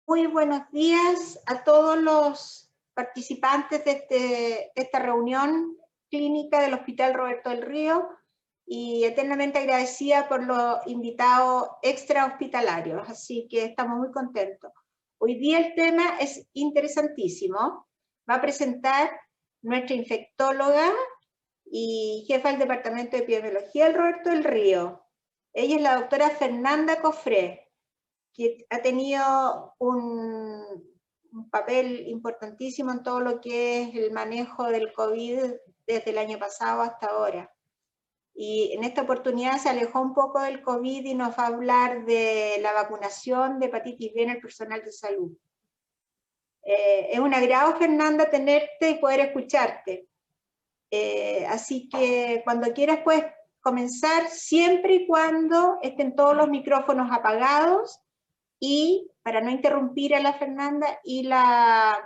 Muy buenos días a todos los participantes de esta reunión clínica del Hospital Roberto del Río y eternamente agradecida por los invitados extrahospitalarios, así que estamos muy contentos. Hoy día el tema es interesantísimo. Va a presentar nuestra infectóloga y jefa del Departamento de Epidemiología del Roberto del Río. Ella es la doctora Fernanda Cofré, que ha tenido un papel importantísimo en todo lo que es el manejo del COVID desde el año pasado hasta ahora. Y en esta oportunidad se alejó un poco del COVID y nos va a hablar de la vacunación de hepatitis B en el personal de salud. Es un agrado, Fernanda, tenerte y poder escucharte. Así que cuando quieras puedes comenzar, siempre y cuando estén todos los micrófonos apagados, y para no interrumpir a la Fernanda, y las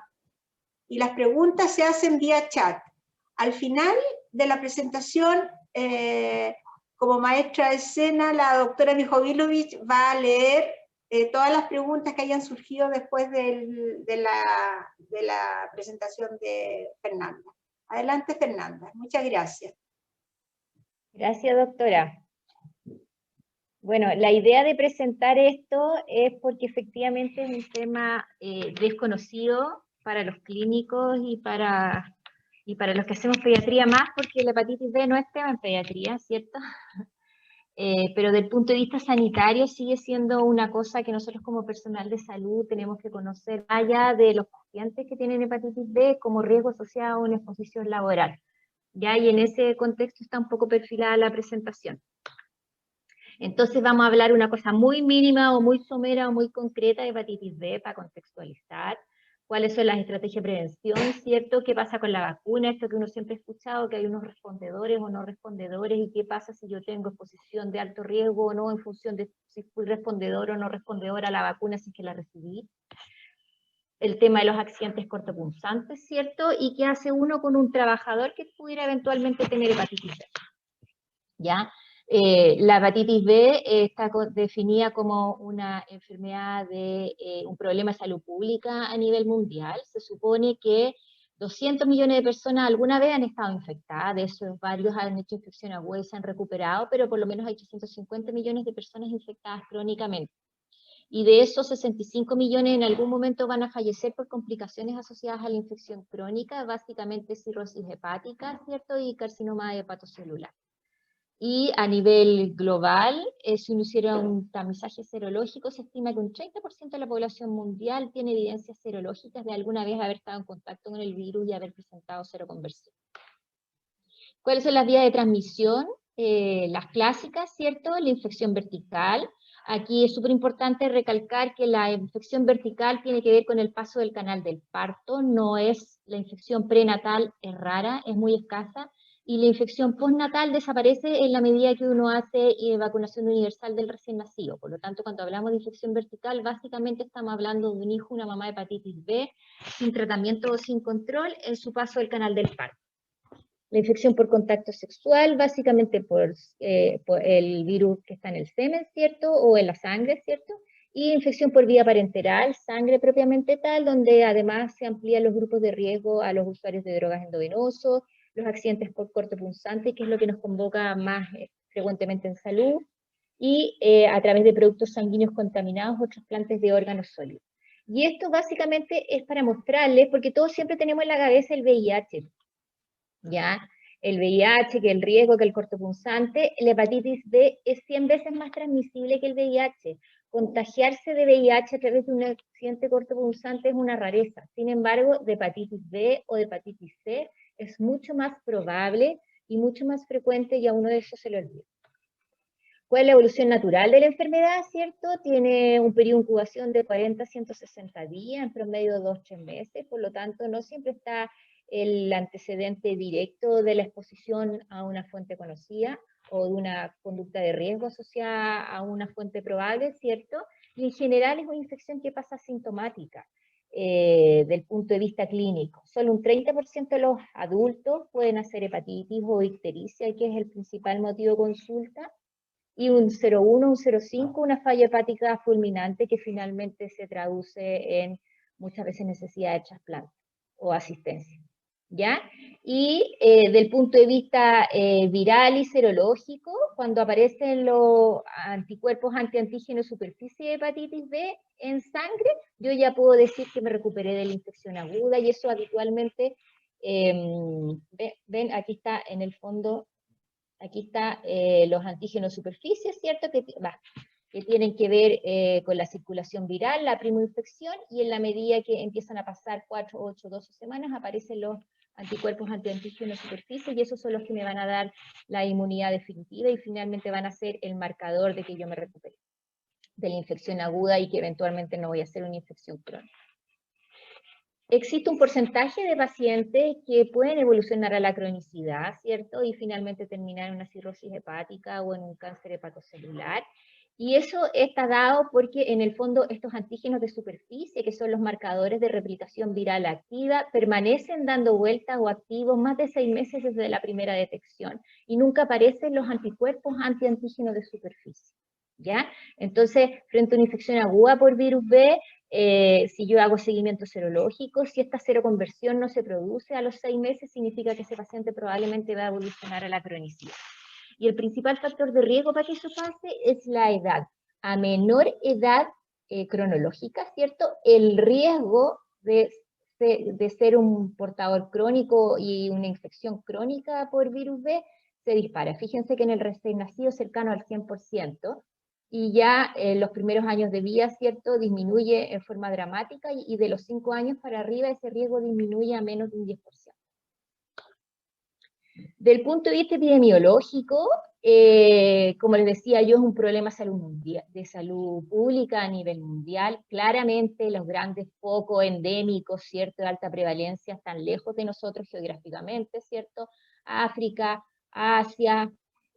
preguntas se hacen vía chat. Al final de la presentación, como maestra de escena, la doctora Mijovilovich va a leer todas las preguntas que hayan surgido después de la presentación de Fernanda. Adelante, Fernanda. Muchas gracias. Gracias, doctora. Bueno, la idea de presentar esto es porque efectivamente es un tema desconocido para los clínicos y para los que hacemos pediatría más, porque la hepatitis B no es tema en pediatría, ¿cierto? Pero desde el punto de vista sanitario sigue siendo una cosa que nosotros como personal de salud tenemos que conocer allá de los pacientes que tienen hepatitis B como riesgo asociado a una exposición laboral. ¿Ya? Y en ese contexto está un poco perfilada la presentación. Entonces vamos a hablar una cosa muy mínima o muy somera o muy concreta de hepatitis B para contextualizar. ¿Cuáles son las estrategias de prevención, cierto? ¿Qué pasa con la vacuna? Esto que uno siempre ha escuchado, que hay unos respondedores o no respondedores, y qué pasa si yo tengo exposición de alto riesgo o no, en función de si fui respondedor o no respondedor a la vacuna, si es que la recibí. El tema de los accidentes cortopunzantes, ¿cierto? Y qué hace uno con un trabajador que pudiera eventualmente tener hepatitis B. ¿Ya? La hepatitis B está definida como una enfermedad de un problema de salud pública a nivel mundial. Se supone que 200 millones de personas alguna vez han estado infectadas, de esos varios han hecho infección aguda y se han recuperado, pero por lo menos hay 850 millones de personas infectadas crónicamente. Y de esos 65 millones en algún momento van a fallecer por complicaciones asociadas a la infección crónica, básicamente cirrosis hepática, ¿cierto? Y carcinoma hepatocelular. Y a nivel global, si uno hiciera un tamizaje serológico, se estima que un 30% de la población mundial tiene evidencias serológicas de alguna vez haber estado en contacto con el virus y haber presentado seroconversión. ¿Cuáles son las vías de transmisión? Las clásicas, ¿cierto? La infección vertical. Aquí es súper importante recalcar que la infección vertical tiene que ver con el paso del canal del parto, no es la infección prenatal, es rara, es muy escasa, y la infección postnatal desaparece en la medida que uno hace vacunación universal del recién nacido. Por lo tanto, cuando hablamos de infección vertical, básicamente estamos hablando de un hijo, una mamá de hepatitis B, sin tratamiento o sin control, en su paso del canal del parto. La infección por contacto sexual, básicamente por el virus que está en el semen, ¿cierto? O en la sangre, ¿cierto? Y infección por vía parenteral, sangre propiamente tal, donde además se amplían los grupos de riesgo a los usuarios de drogas endovenosos, los accidentes por cortopunzante, que es lo que nos convoca más frecuentemente en salud, y a través de productos sanguíneos contaminados o trasplantes de órganos sólidos. Y esto básicamente es para mostrarles, porque todos siempre tenemos en la cabeza el VIH, ¿ya? El VIH, que el riesgo, que el cortopunzante, la hepatitis B es 100 veces más transmisible que el VIH. Contagiarse de VIH a través de un accidente cortopunzante es una rareza. Sin embargo, de hepatitis B o de hepatitis C es mucho más probable y mucho más frecuente, y a uno de esos se le olvida. ¿Cuál es la evolución natural de la enfermedad, cierto? Tiene un periodo de incubación de 40 a 160 días, en promedio 2-3 meses, por lo tanto no siempre está el antecedente directo de la exposición a una fuente conocida o de una conducta de riesgo asociada a una fuente probable, ¿cierto? Y en general es una infección que pasa asintomática del punto de vista clínico. Solo un 30% de los adultos pueden hacer hepatitis o ictericia, que es el principal motivo de consulta, y un 0,1, un 0,5, una falla hepática fulminante que finalmente se traduce en muchas veces necesidad de trasplante o asistencia, ¿ya? Y del punto de vista viral y serológico, cuando aparecen los anticuerpos antiantígenos superficie de hepatitis B en sangre, yo ya puedo decir que me recuperé de la infección aguda, y eso habitualmente, ven, aquí está en el fondo, aquí está los antígenos superficie, ¿cierto? Que tienen que ver con la circulación viral, la primoinfección, y en la medida que empiezan a pasar 4, 8, 12 semanas, aparecen los anticuerpos antiantígenos superficie, y esos son los que me van a dar la inmunidad definitiva, y finalmente van a ser el marcador de que yo me recupere de la infección aguda y que eventualmente no voy a hacer una infección crónica. Existe un porcentaje de pacientes que pueden evolucionar a la cronicidad, ¿cierto? Y finalmente terminar en una cirrosis hepática o en un cáncer hepatocelular. Y eso está dado porque en el fondo estos antígenos de superficie, que son los marcadores de replicación viral activa, permanecen dando vueltas o activos más de 6 meses desde la primera detección, y nunca aparecen los anticuerpos antiantígenos de superficie, ¿ya? Entonces, frente a una infección aguda por virus B, si yo hago seguimiento serológico, si esta seroconversión no se produce a los 6 meses, significa que ese paciente probablemente va a evolucionar a la cronicidad. Y el principal factor de riesgo para que eso pase es la edad. A menor edad cronológica, ¿cierto? El riesgo de ser un portador crónico y una infección crónica por virus B se dispara. Fíjense que en el recién nacido cercano al 100%, y ya en los primeros años de vida, ¿cierto?, disminuye en forma dramática, y de los 5 años para arriba ese riesgo disminuye a menos de un 10%. Del punto de vista epidemiológico, como les decía yo, es un problema de salud pública a nivel mundial. Claramente los grandes focos endémicos, ¿cierto?, de alta prevalencia están lejos de nosotros geográficamente, ¿cierto? África, Asia,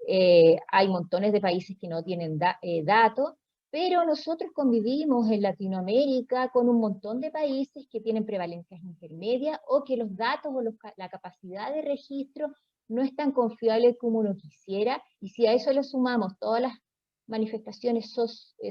hay montones de países que no tienen datos, pero nosotros convivimos en Latinoamérica con un montón de países que tienen prevalencias intermedias, o que los datos o la capacidad de registro no es tan confiable como uno quisiera, y si a eso le sumamos todas las manifestaciones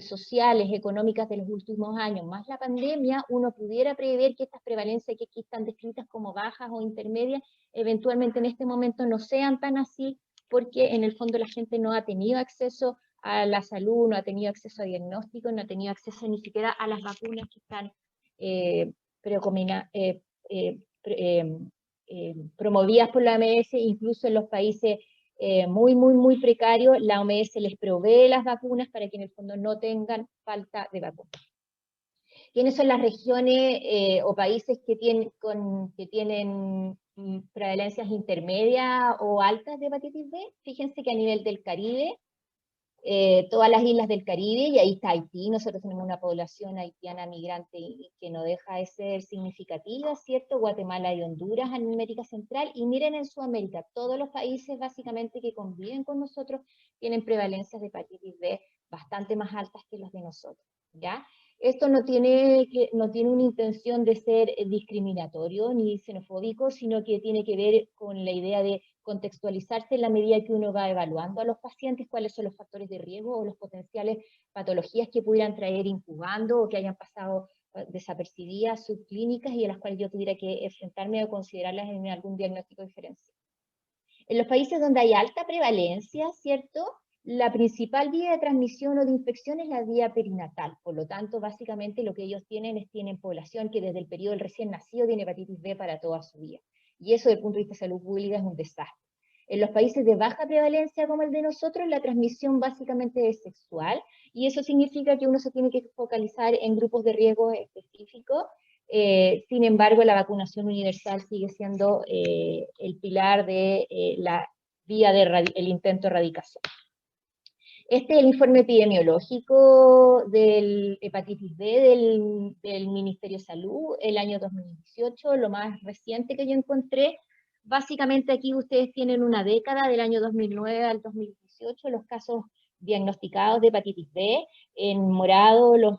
sociales, económicas de los últimos años, más la pandemia, uno pudiera prever que estas prevalencias que aquí están descritas como bajas o intermedias, eventualmente en este momento no sean tan así, porque en el fondo la gente no ha tenido acceso a la salud, no ha tenido acceso a diagnóstico, no ha tenido acceso ni siquiera a las vacunas que están promovidas por la OMS. Incluso en los países muy precarios, la OMS les provee las vacunas para que en el fondo no tengan falta de vacunas. ¿Quiénes son las regiones o países que tienen prevalencias intermedias o altas de hepatitis B? Fíjense que a nivel del Caribe, todas las islas del Caribe, y ahí está Haití, nosotros tenemos una población haitiana migrante que no deja de ser significativa, ¿cierto? Guatemala y Honduras en América Central, y miren en Sudamérica, todos los países básicamente que conviven con nosotros tienen prevalencias de hepatitis B bastante más altas que las de nosotros, ¿ya? Esto no tiene una intención de ser discriminatorio ni xenofóbico, sino que tiene que ver con la idea de contextualizarse en la medida que uno va evaluando a los pacientes cuáles son los factores de riesgo o las potenciales patologías que pudieran traer incubando o que hayan pasado desapercibidas, subclínicas, y a las cuales yo tuviera que enfrentarme o considerarlas en algún diagnóstico diferencial. En los países donde hay alta prevalencia, ¿cierto?, la principal vía de transmisión o de infección es la vía perinatal. Por lo tanto, básicamente lo que ellos tienen población que desde el periodo del recién nacido tiene hepatitis B para toda su vida. Y eso, desde el punto de vista de salud pública, es un desastre. En los países de baja prevalencia como el de nosotros, la transmisión básicamente es sexual, y eso significa que uno se tiene que focalizar en grupos de riesgo específicos. Sin embargo, la vacunación universal sigue siendo el pilar de la vía el intento de erradicación. Este es el informe epidemiológico del hepatitis B del Ministerio de Salud, el año 2018, lo más reciente que yo encontré. Básicamente aquí ustedes tienen una década, del año 2009 al 2018, los casos diagnosticados de hepatitis B, en morado los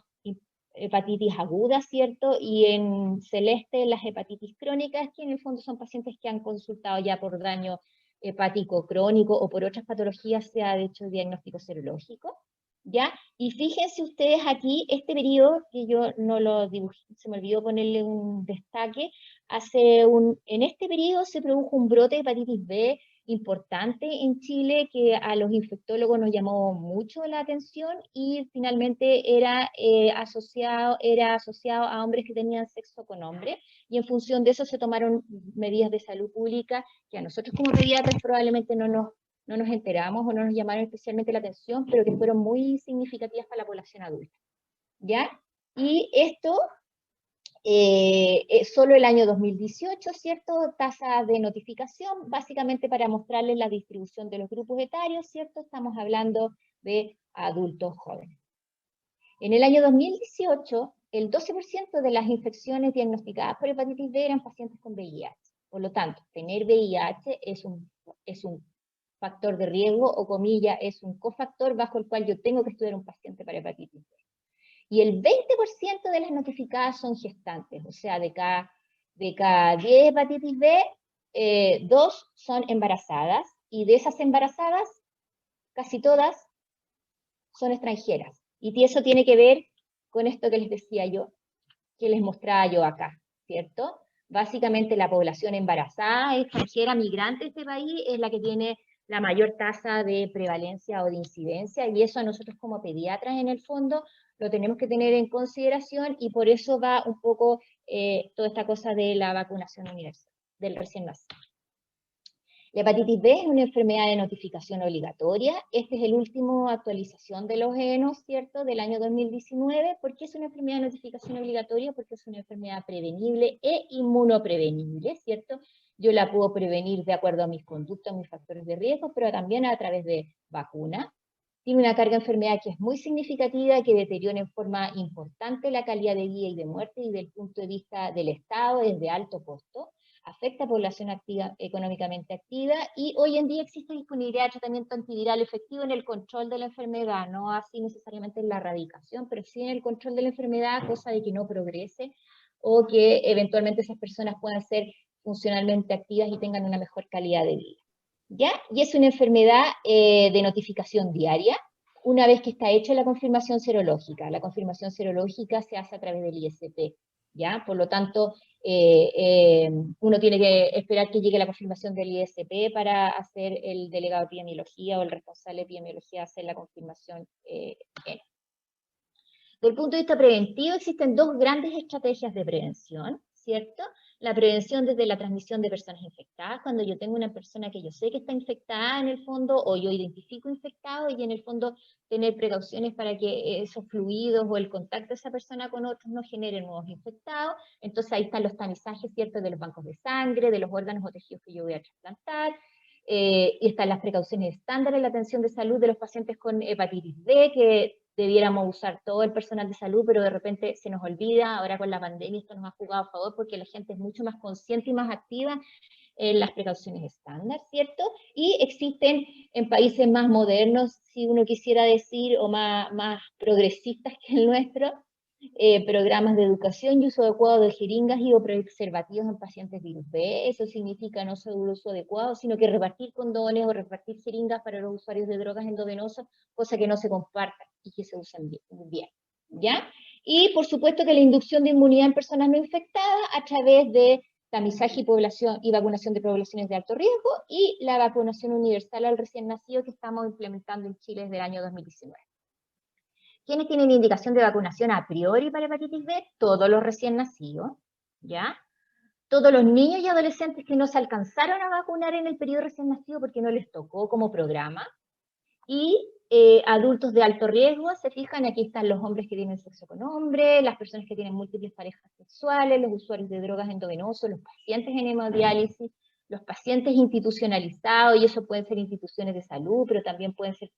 hepatitis agudas, ¿cierto? Y en celeste las hepatitis crónicas, que en el fondo son pacientes que han consultado ya por daño hepático crónico o por otras patologías se ha hecho diagnóstico serológico, ¿ya? Y fíjense ustedes aquí, este periodo, que yo no lo dibujé, se me olvidó ponerle un destaque, en este periodo se produjo un brote de hepatitis B importante en Chile que a los infectólogos nos llamó mucho la atención y finalmente era asociado a hombres que tenían sexo con hombres, y en función de eso se tomaron medidas de salud pública que a nosotros como pediatras probablemente no nos enteramos o no nos llamaron especialmente la atención, pero que fueron muy significativas para la población adulta, ¿ya? Y esto, solo el año 2018, ¿cierto? Tasa de notificación, básicamente para mostrarles la distribución de los grupos etarios, ¿cierto? Estamos hablando de adultos jóvenes. En el año 2018, el 12% de las infecciones diagnosticadas por hepatitis B eran pacientes con VIH. Por lo tanto, tener VIH es un factor de riesgo, o comilla, es un cofactor bajo el cual yo tengo que estudiar un paciente para hepatitis B. Y el 20% de las notificadas son gestantes, o sea, de cada 10 hepatitis B, 2 son embarazadas, y de esas embarazadas, casi todas son extranjeras. Y eso tiene que ver con esto que les decía yo, que les mostraba yo acá, ¿cierto? Básicamente la población embarazada, extranjera, migrante de este país es la que tiene la mayor tasa de prevalencia o de incidencia, y eso a nosotros como pediatras en el fondo lo tenemos que tener en consideración, y por eso va un poco toda esta cosa de la vacunación universal, del recién nacido. La hepatitis B es una enfermedad de notificación obligatoria. Este es el último actualización de los ENOS, ¿cierto?, del año 2019. ¿Por qué es una enfermedad de notificación obligatoria? Porque es una enfermedad prevenible e inmunoprevenible, ¿cierto? Yo la puedo prevenir de acuerdo a mis conductas, mis factores de riesgo, pero también a través de vacuna. Tiene una carga de enfermedad que es muy significativa, que deteriora en forma importante la calidad de vida y de muerte, y desde el punto de vista del Estado es de alto costo. Afecta a población activa, económicamente activa, y hoy en día existe disponibilidad de tratamiento antiviral efectivo en el control de la enfermedad, no así necesariamente en la erradicación, pero sí en el control de la enfermedad, cosa de que no progrese, o que eventualmente esas personas puedan ser funcionalmente activas y tengan una mejor calidad de vida, ¿ya? Y es una enfermedad de notificación diaria, una vez que está hecha la confirmación serológica. La confirmación serológica se hace a través del ISP, ¿ya? Por lo tanto, uno tiene que esperar que llegue la confirmación del ISP para hacer el delegado de epidemiología o el responsable de epidemiología hacer la confirmación. Desde el punto de vista preventivo, existen dos grandes estrategias de prevención, ¿cierto? La prevención desde la transmisión de personas infectadas, cuando yo tengo una persona que yo sé que está infectada en el fondo, o yo identifico infectado, y en el fondo tener precauciones para que esos fluidos o el contacto de esa persona con otros no generen nuevos infectados. Entonces ahí están los tamizajes, ¿cierto?, de los bancos de sangre, de los órganos o tejidos que yo voy a trasplantar, y están las precauciones estándar en la atención de salud de los pacientes con hepatitis B, que debiéramos usar todo el personal de salud, pero de repente se nos olvida. Ahora con la pandemia esto nos ha jugado a favor porque la gente es mucho más consciente y más activa en las precauciones estándar, ¿cierto? Y existen en países más modernos, si uno quisiera decir, o más progresistas que el nuestro, programas de educación y uso adecuado de jeringas y o preservativos en pacientes virus B. Eso significa no solo el uso adecuado, sino que repartir condones o repartir jeringas para los usuarios de drogas endovenosas, cosa que no se compartan y que se usen bien, ¿ya? Y por supuesto que la inducción de inmunidad en personas no infectadas a través de tamizaje y vacunación de poblaciones de alto riesgo, y la vacunación universal al recién nacido que estamos implementando en Chile desde el año 2019. ¿Quiénes tienen indicación de vacunación a priori para hepatitis B? Todos los recién nacidos, ¿ya? Todos los niños y adolescentes que no se alcanzaron a vacunar en el periodo recién nacido porque no les tocó como programa, y adultos de alto riesgo. Se fijan, aquí están los hombres que tienen sexo con hombres, las personas que tienen múltiples parejas sexuales, los usuarios de drogas endovenosos, los pacientes en hemodiálisis, los pacientes institucionalizados, y eso pueden ser instituciones de salud, pero también pueden ser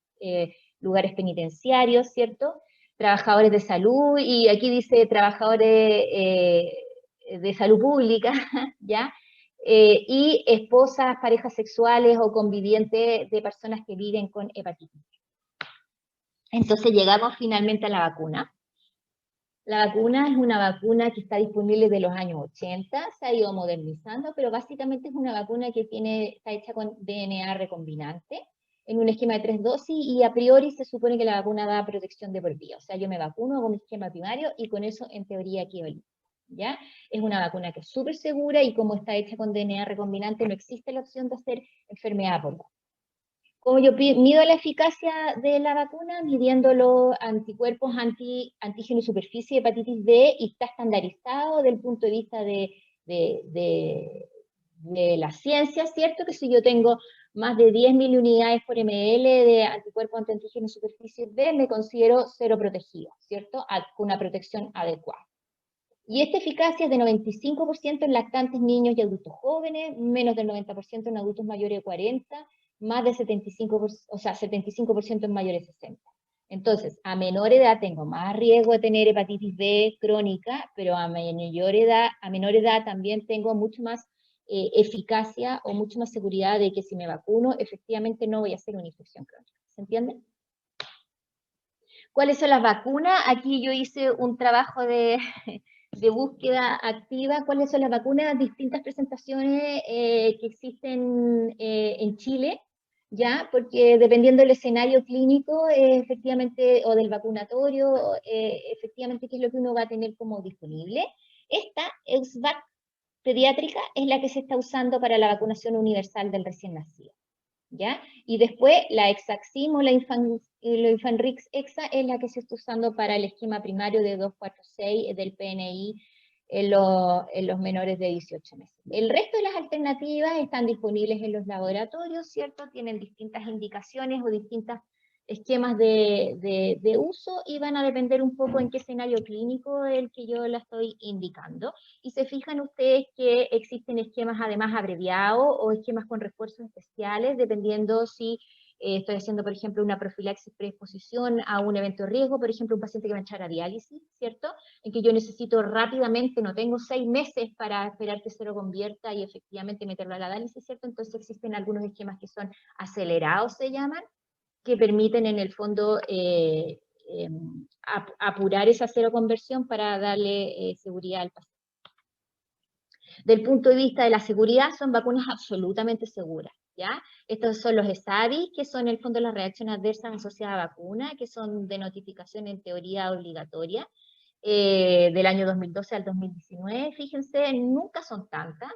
lugares penitenciarios, ¿cierto? Trabajadores de salud, y aquí dice trabajadores de salud pública, ¿ya? Y esposas, parejas sexuales o convivientes de personas que viven con hepatitis. Entonces llegamos finalmente a la vacuna. La vacuna es una vacuna que está disponible desde los años 80, se ha ido modernizando, pero básicamente es una vacuna que está hecha con DNA recombinante, en un esquema de 3 dosis, y a priori se supone que la vacuna da protección de por vida. O sea, yo me vacuno con mi esquema primario y con eso en teoría quedo libre, ¿ya? Es una vacuna que es súper segura y como está hecha con DNA recombinante no existe la opción de hacer enfermedad por vacuna. ¿Cómo yo mido la eficacia de la vacuna? Midiendo los anticuerpos antígeno superficie de hepatitis B, y está estandarizado desde el punto de vista de la ciencia, ¿cierto? Que si yo tengo más de 10.000 unidades por ml de anticuerpos antígeno superficie B, me considero cero protegido, ¿cierto? Con una protección adecuada. Y esta eficacia es de 95% en lactantes, niños y adultos jóvenes, menos del 90% en adultos mayores de 40, más del 75%, o sea, 75% en mayores de 60. Entonces, a menor edad tengo más riesgo de tener hepatitis B crónica, pero a menor edad también tengo mucho más eficacia o mucho más seguridad de que si me vacuno, efectivamente no voy a hacer una infección crónica. ¿Se entiende? ¿Cuáles son las vacunas? Aquí yo hice un trabajo de búsqueda activa. ¿Cuáles son las vacunas? Distintas presentaciones que existen en Chile, ¿ya? Porque dependiendo del escenario clínico, efectivamente, o del vacunatorio, efectivamente, qué es lo que uno va a tener como disponible. Esta, EUSVAC pediátrica, es la que se está usando para la vacunación universal del recién nacido, ¿ya? Y después la Exacim o la Infanrix Exa es la que se está usando para el esquema primario de 246 del PNI en los menores de 18 meses. El resto de las alternativas están disponibles en los laboratorios, ¿cierto? Tienen distintas indicaciones o distintos esquemas de uso y van a depender un poco en qué escenario clínico el que yo la estoy indicando. Y se fijan ustedes que existen esquemas además abreviados o esquemas con refuerzos especiales, dependiendo si estoy haciendo, por ejemplo, una profilaxis preexposición a un evento de riesgo, por ejemplo, un paciente que va a entrar a diálisis, ¿cierto? En que yo necesito rápidamente, no tengo 6 meses para esperar que se lo convierta y efectivamente meterlo a la diálisis, ¿cierto? Entonces existen algunos esquemas que son acelerados, se llaman, que permiten en el fondo apurar esa cero conversión para darle seguridad al paciente. Del punto de vista de la seguridad, son vacunas absolutamente seguras, ¿ya? Estos son los ESAVI, que son en el fondo las reacciones adversas asociadas a vacuna, que son de notificación en teoría obligatoria, del año 2012 al 2019, fíjense, nunca son tantas.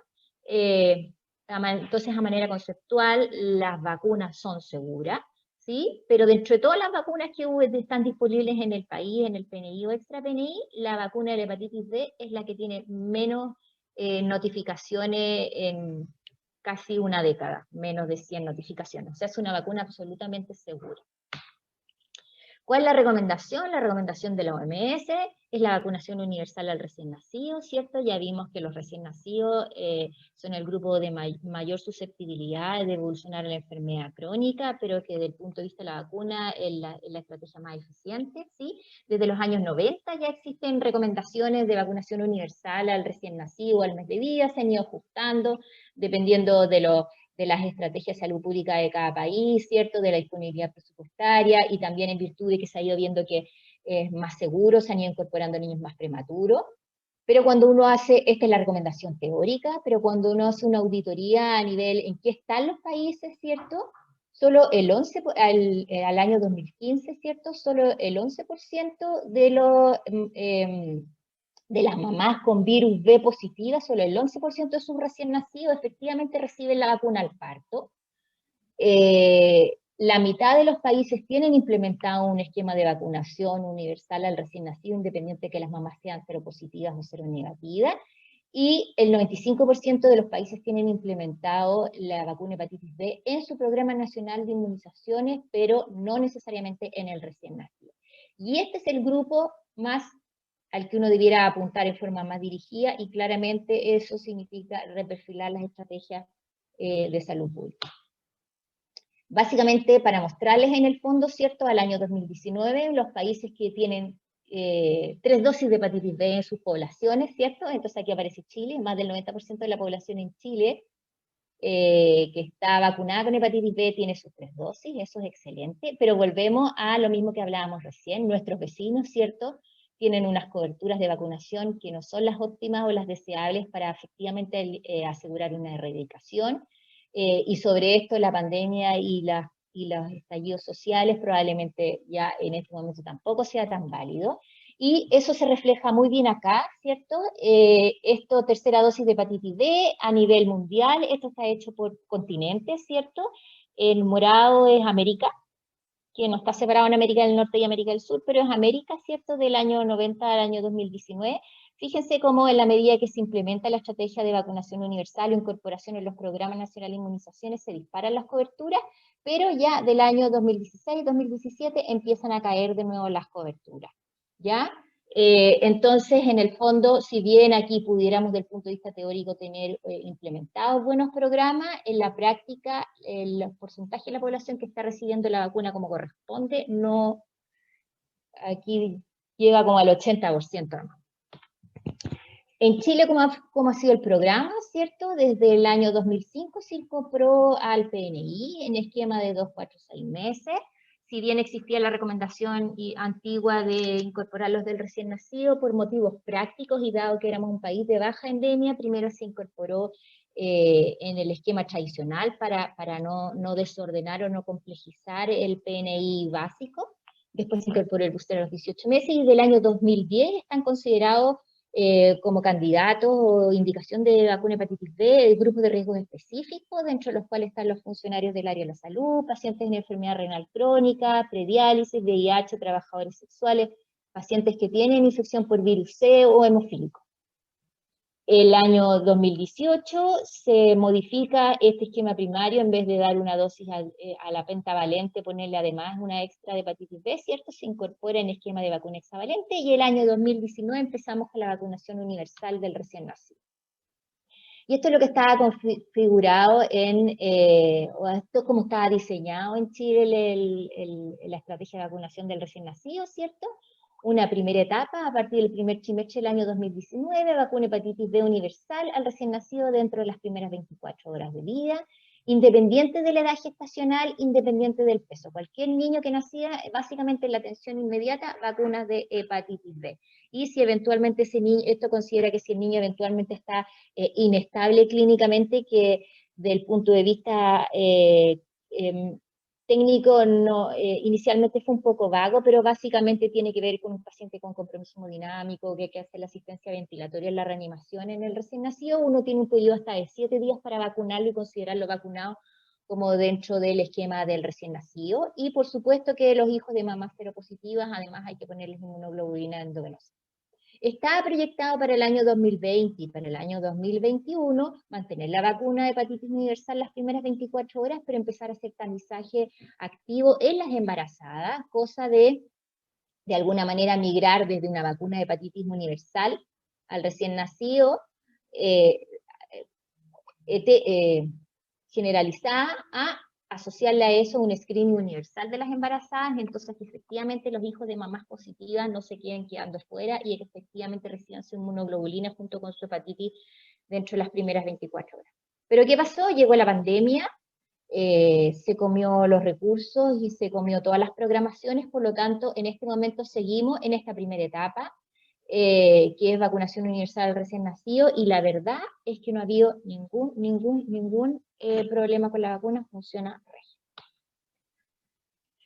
Entonces, a manera conceptual, las vacunas son seguras, ¿sí? Pero dentro de todas las vacunas que están disponibles en el país, en el PNI o extra PNI, la vacuna de la hepatitis B es la que tiene menos notificaciones en casi una década, menos de 100 notificaciones. O sea, es una vacuna absolutamente segura. ¿Cuál es la recomendación? La recomendación de la OMS es la vacunación universal al recién nacido, ¿cierto? Ya vimos que los recién nacidos son el grupo de mayor susceptibilidad de evolucionar a la enfermedad crónica, pero que desde el punto de vista de la vacuna es la estrategia más eficiente, ¿sí? Desde los años 90 ya existen recomendaciones de vacunación universal al recién nacido, al mes de vida, se han ido ajustando dependiendo de las estrategias de salud pública de cada país, ¿cierto? De la disponibilidad presupuestaria y también en virtud de que se ha ido viendo que es más seguro, se han ido incorporando niños más prematuros. Pero cuando uno hace, esta es la recomendación teórica, pero cuando uno hace una auditoría a nivel en qué están los países, ¿cierto? Solo el 11, al año 2015, ¿cierto? Solo el 11% de las mamás con virus B positiva, solo el 11% de sus recién nacidos efectivamente reciben la vacuna al parto. La mitad de los países tienen implementado un esquema de vacunación universal al recién nacido, independiente de que las mamás sean seropositivas o seronegativas, y el 95% de los países tienen implementado la vacuna hepatitis B en su programa nacional de inmunizaciones, pero no necesariamente en el recién nacido. Y este es el grupo más al que uno debiera apuntar en forma más dirigida, y claramente eso significa reperfilar las estrategias de salud pública. Básicamente, para mostrarles en el fondo, ¿cierto? Al año 2019, los países que tienen 3 dosis de hepatitis B en sus poblaciones, ¿cierto? Entonces aquí aparece Chile, más del 90% de la población en Chile que está vacunada con hepatitis B tiene sus 3 dosis, eso es excelente, pero volvemos a lo mismo que hablábamos recién, nuestros vecinos, ¿cierto? tienen unas coberturas de vacunación que no son las óptimas o las deseables para efectivamente asegurar una erradicación. Y sobre esto la pandemia y los estallidos sociales probablemente ya en este momento tampoco sea tan válido. Y eso se refleja muy bien acá, ¿cierto? Esto, tercera dosis de hepatitis B a nivel mundial, esto está hecho por continentes, ¿cierto? El morado es América, que no está separado en América del Norte y América del Sur, pero es América, ¿cierto? Del año 90 al año 2019. Fíjense cómo en la medida que se implementa la estrategia de vacunación universal o incorporación en los programas nacionales de inmunizaciones, se disparan las coberturas, pero ya del año 2016-2017 empiezan a caer de nuevo las coberturas, ¿ya? Entonces, en el fondo, si bien aquí pudiéramos, desde el punto de vista teórico, tener implementados buenos programas, en la práctica, el porcentaje de la población que está recibiendo la vacuna como corresponde, no, aquí llega como al 80%, ¿no? En Chile, ¿cómo ha sido el programa, cierto? Desde el año 2005 se incorporó al PNI en esquema de 2, 4, 6 meses. Si bien existía la recomendación antigua de incorporarlos del recién nacido por motivos prácticos y dado que éramos un país de baja endemia, primero se incorporó en el esquema tradicional para no desordenar o no complejizar el PNI básico. Después se incorporó el booster a los 18 meses y del año 2010 están considerados como candidatos o indicación de vacuna hepatitis B, grupos de riesgos específicos, dentro de los cuales están los funcionarios del área de la salud, pacientes en enfermedad renal crónica, prediálisis, VIH, trabajadores sexuales, pacientes que tienen infección por virus C o hemofílico. El año 2018 se modifica este esquema primario, en vez de dar una dosis a la pentavalente, ponerle además una extra de hepatitis B, ¿cierto? Se incorpora en esquema de vacuna hexavalente, y el año 2019 empezamos con la vacunación universal del recién nacido. Y esto es lo que estaba configurado o esto es como estaba diseñado en Chile la estrategia de vacunación del recién nacido, ¿cierto? Una primera etapa, a partir del primer trimestre del año 2019, vacuna hepatitis B universal al recién nacido dentro de las primeras 24 horas de vida, independiente de la edad gestacional, independiente del peso. Cualquier niño que nacía, básicamente en la atención inmediata, vacunas de hepatitis B. Y si eventualmente ese niño, esto considera que si el niño eventualmente está inestable clínicamente, que del punto de vista técnico inicialmente fue un poco vago, pero básicamente tiene que ver con un paciente con compromiso hemodinámico, que hay que hacer la asistencia ventilatoria en la reanimación en el recién nacido. Uno tiene un periodo hasta de 7 días para vacunarlo y considerarlo vacunado como dentro del esquema del recién nacido. Y por supuesto que los hijos de mamás seropositivas, además hay que ponerles inmunoglobulina endovenosa. Está proyectado para el año 2020 y para el año 2021 mantener la vacuna de hepatitis universal las primeras 24 horas, pero empezar a hacer tamizaje activo en las embarazadas, cosa de alguna manera migrar desde una vacuna de hepatitis universal al recién nacido, generalizada, a asociarle a eso un screening universal de las embarazadas, entonces que efectivamente los hijos de mamás positivas no se queden quedando fuera y que efectivamente reciban su inmunoglobulina junto con su hepatitis dentro de las primeras 24 horas. Pero ¿qué pasó? Llegó la pandemia, se comió los recursos y se comió todas las programaciones, por lo tanto en este momento seguimos en esta primera etapa, que es vacunación universal al recién nacido, y la verdad es que no ha habido ningún problema con la vacuna, funciona regio.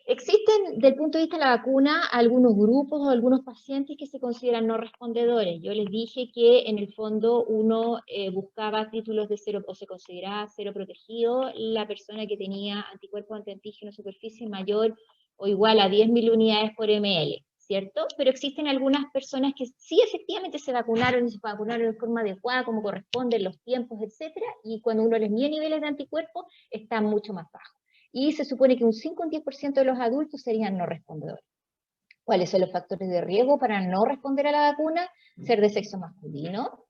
Existen, desde el punto de vista de la vacuna, algunos grupos o algunos pacientes que se consideran no respondedores. Yo les dije que en el fondo uno buscaba títulos de cero, o se consideraba cero protegido la persona que tenía anticuerpos antiantígenos superficie mayor o igual a 10.000 unidades por ml, ¿cierto? Pero existen algunas personas que sí efectivamente se vacunaron y se vacunaron de forma adecuada, como corresponde, los tiempos, etcétera, y cuando uno les mide niveles de anticuerpos, están mucho más bajos. Y se supone que un 5 o un 10% de los adultos serían no respondedores. ¿Cuáles son los factores de riesgo para no responder a la vacuna? Ser de sexo masculino,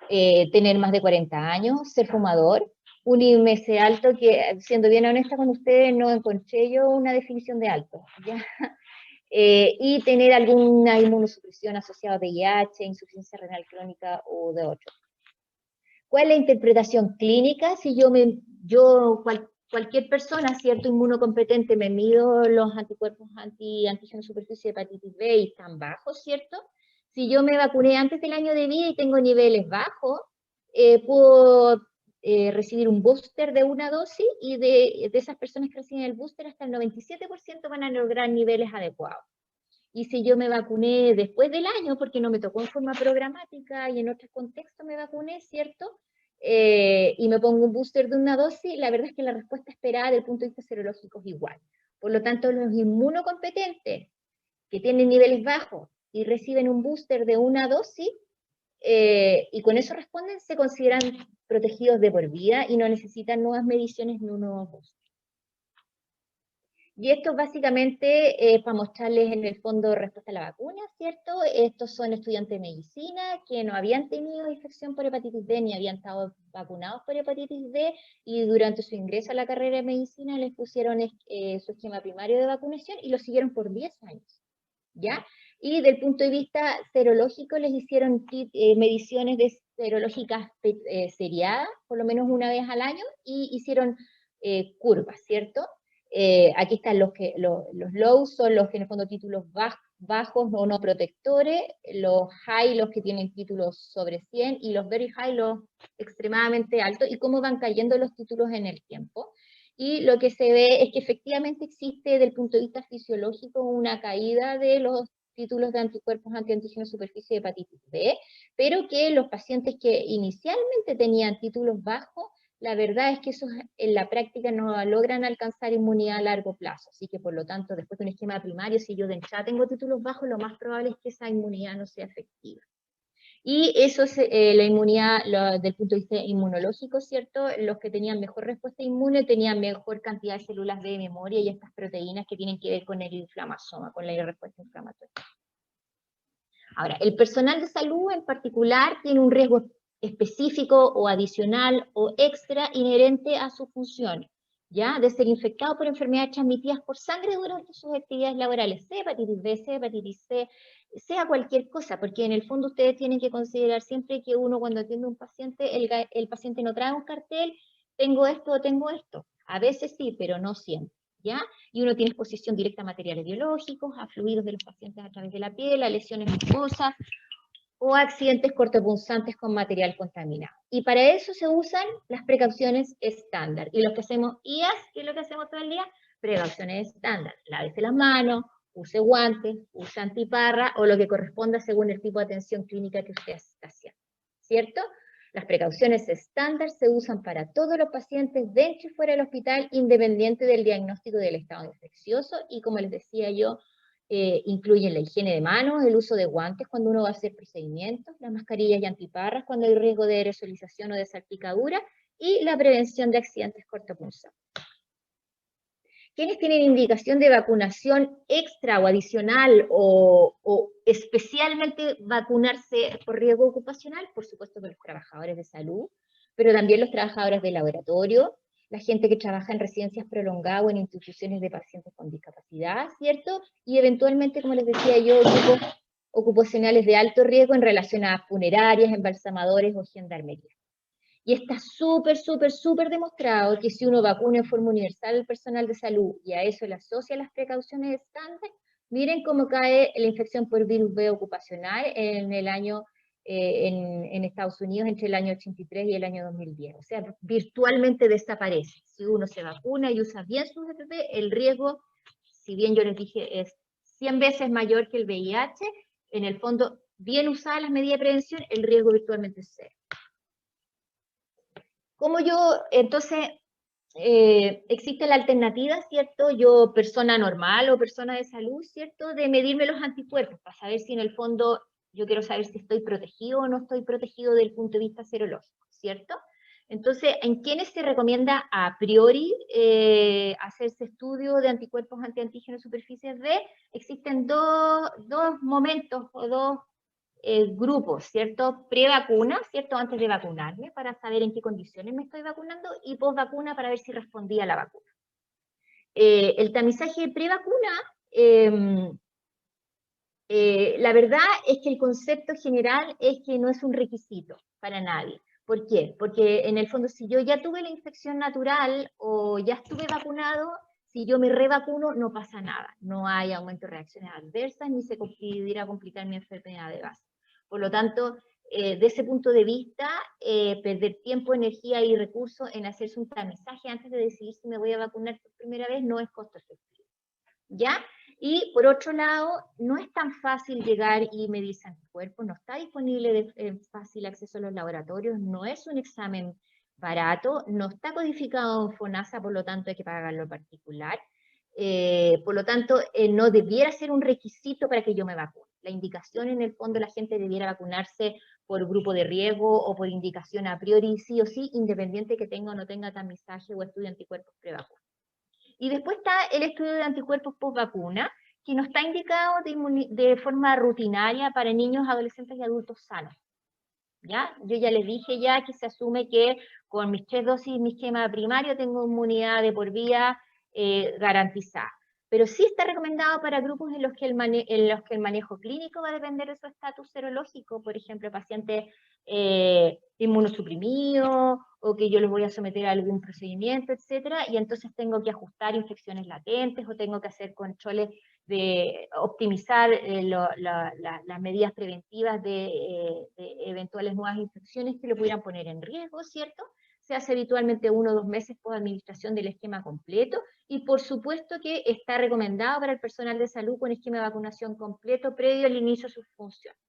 tener más de 40 años, ser fumador, un IMC alto, que siendo bien honesta con ustedes, no encontré yo una definición de alto, ¿ya? Y tener alguna inmunosupresión asociada a VIH, insuficiencia renal crónica o de otro. ¿Cuál es la interpretación clínica? Si cualquier persona, cierto, inmunocompetente, me mido los anticuerpos antígenos superficie de hepatitis B y están bajos, ¿cierto? Si yo me vacuné antes del año de vida y tengo niveles bajos, puedo recibir un booster de una dosis, y de esas personas que reciben el booster, hasta el 97% van a lograr niveles adecuados. Y si yo me vacuné después del año, porque no me tocó en forma programática y en otro contexto me vacuné, ¿cierto? Y me pongo un booster de una dosis, la verdad es que la respuesta esperada desde el punto de vista serológico es igual. Por lo tanto, los inmunocompetentes que tienen niveles bajos y reciben un booster de una dosis, y con eso responden, se consideran protegidos de por vida y no necesitan nuevas mediciones ni un nuevo booster. Y esto básicamente para mostrarles en el fondo respuesta a la vacuna, ¿cierto? Estos son estudiantes de medicina que no habían tenido infección por hepatitis D ni habían estado vacunados por hepatitis D, y durante su ingreso a la carrera de medicina les pusieron su esquema primario de vacunación y lo siguieron por 10 años, ¿ya? Y del punto de vista serológico les hicieron mediciones serológicas seriadas, por lo menos una vez al año, y hicieron curvas, ¿cierto? Aquí están los low, son los que en el fondo títulos bajos o no protectores, los high, los que tienen títulos sobre 100, y los very high, los extremadamente altos, y cómo van cayendo los títulos en el tiempo. Y lo que se ve es que efectivamente existe, desde el punto de vista fisiológico, una caída de los títulos de anticuerpos antiantígenos superficie de hepatitis B, pero que los pacientes que inicialmente tenían títulos bajos, la verdad es que esos en la práctica no logran alcanzar inmunidad a largo plazo. Así que, por lo tanto, después de un esquema primario, si yo de entrada tengo títulos bajos, lo más probable es que esa inmunidad no sea efectiva. Y eso es la inmunidad del punto de vista inmunológico, ¿cierto? Los que tenían mejor respuesta inmune tenían mejor cantidad de células de memoria y estas proteínas que tienen que ver con el inflamasoma, con la respuesta inflamatoria. Ahora, el personal de salud en particular tiene un riesgo específico o adicional o extra inherente a sus funciones, ¿ya? De ser infectado por enfermedades transmitidas por sangre durante sus actividades laborales, sea hepatitis B, sea hepatitis C, sea cualquier cosa, porque en el fondo ustedes tienen que considerar siempre que uno, cuando atiende a un paciente, el paciente no trae un cartel, tengo esto o tengo esto. A veces sí, pero no siempre, ¿ya? Y uno tiene exposición directa a materiales biológicos, a fluidos de los pacientes a través de la piel, a lesiones mucosas o accidentes cortopunzantes con material contaminado. Y para eso se usan las precauciones estándar. Y los que hacemos IAS, ¿qué es lo que hacemos todo el día? Precauciones estándar. Lávese las manos, use guantes, use antiparra o lo que corresponda según el tipo de atención clínica que usted está haciendo, ¿cierto? Las precauciones estándar se usan para todos los pacientes dentro y fuera del hospital, independiente del diagnóstico del estado infeccioso, y como les decía yo, incluyen la higiene de manos, el uso de guantes cuando uno va a hacer procedimientos, las mascarillas y antiparras cuando hay riesgo de aerosolización o de salpicadura, y la prevención de accidentes cortopunzantes. ¿Quiénes tienen indicación de vacunación extra o adicional o especialmente vacunarse por riesgo ocupacional? Por supuesto que los trabajadores de salud, pero también los trabajadores de laboratorio, la gente que trabaja en residencias prolongadas o en instituciones de pacientes con discapacidad, ¿cierto? Y eventualmente, como les decía yo, grupos ocupacionales de alto riesgo en relación a funerarias, embalsamadores o gendarmería. Y está súper demostrado que si uno vacuna en forma universal al personal de salud y a eso le asocia las precauciones estándar, miren cómo cae la infección por virus B ocupacional en el año, en Estados Unidos entre el año 83 y el año 2010. O sea, virtualmente desaparece. Si uno se vacuna y usa bien sus EPP, el riesgo, si bien yo les dije, es 100 veces mayor que el VIH, en el fondo, bien usadas las medidas de prevención, el riesgo virtualmente es cero. Como yo, entonces, existe la alternativa, ¿cierto? Yo, persona normal o persona de salud, ¿cierto? De medirme los anticuerpos, para saber si en el fondo yo quiero saber si estoy protegido o no estoy protegido desde el punto de vista serológico, ¿cierto? Entonces, ¿en quiénes se recomienda a priori hacerse estudio de anticuerpos antiantígenos superficies B? Existen dos momentos o dos grupos, ¿cierto? Pre-vacuna, ¿cierto? Antes de vacunarme, para saber en qué condiciones me estoy vacunando, y post-vacuna para ver si respondía a la vacuna. El tamizaje pre-vacuna, la verdad es que el concepto general es que no es un requisito para nadie. ¿Por qué? Porque en el fondo, si yo ya tuve la infección natural o ya estuve vacunado, si yo me revacuno, no pasa nada. No hay aumento de reacciones adversas, ni se pudiera complicar mi enfermedad de base. Por lo tanto, de ese punto de vista, perder tiempo, energía y recursos en hacerse un tamizaje antes de decidir si me voy a vacunar por primera vez no es costo efectivo. ¿Ya? Y por otro lado, no es tan fácil llegar y medirse anticuerpos, no está disponible de fácil acceso a los laboratorios, no es un examen barato, no está codificado en FONASA, por lo tanto hay que pagarlo particular. Por lo tanto, no debiera ser un requisito para que yo me vacune. La indicación, en el fondo, la gente debiera vacunarse por grupo de riesgo o por indicación a priori, sí o sí, independiente que tenga o no tenga tamizaje o estudio de anticuerpos prevacuna. Y después está el estudio de anticuerpos post-vacuna, que no está indicado de forma rutinaria para niños, adolescentes y adultos sanos. ¿Ya? Yo ya les dije ya que se asume que con mis 3 dosis, mi esquema primario, tengo inmunidad de por vida garantizada. Pero sí está recomendado para grupos en los que el manejo clínico va a depender de su estatus serológico, por ejemplo, pacientes inmunosuprimidos, o que yo les voy a someter a algún procedimiento, etcétera, y entonces tengo que ajustar infecciones latentes, o tengo que hacer controles de optimizar las medidas preventivas de eventuales nuevas infecciones que lo pudieran poner en riesgo, ¿cierto? Se hace habitualmente 1 o 2 meses por administración del esquema completo, y por supuesto que está recomendado para el personal de salud con esquema de vacunación completo previo al inicio de sus funciones.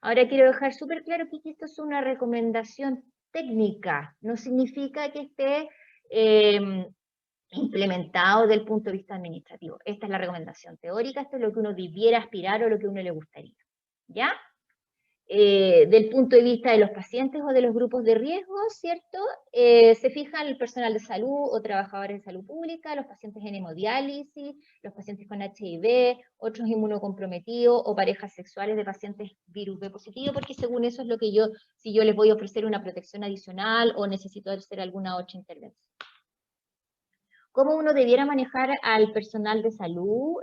Ahora quiero dejar súper claro que esto es una recomendación técnica, no significa que esté implementado desde el punto de vista administrativo. Esta es la recomendación teórica, esto es lo que uno debiera aspirar o lo que a uno le gustaría. ¿Ya? Del punto de vista de los pacientes o de los grupos de riesgo, ¿cierto? Se fijan el personal de salud o trabajadores de salud pública, los pacientes en hemodiálisis, los pacientes con HIV, otros inmunocomprometidos o parejas sexuales de pacientes virus B positivo, porque según eso es lo que si yo les voy a ofrecer una protección adicional o necesito hacer alguna otra intervención. ¿Cómo uno debiera manejar al personal de salud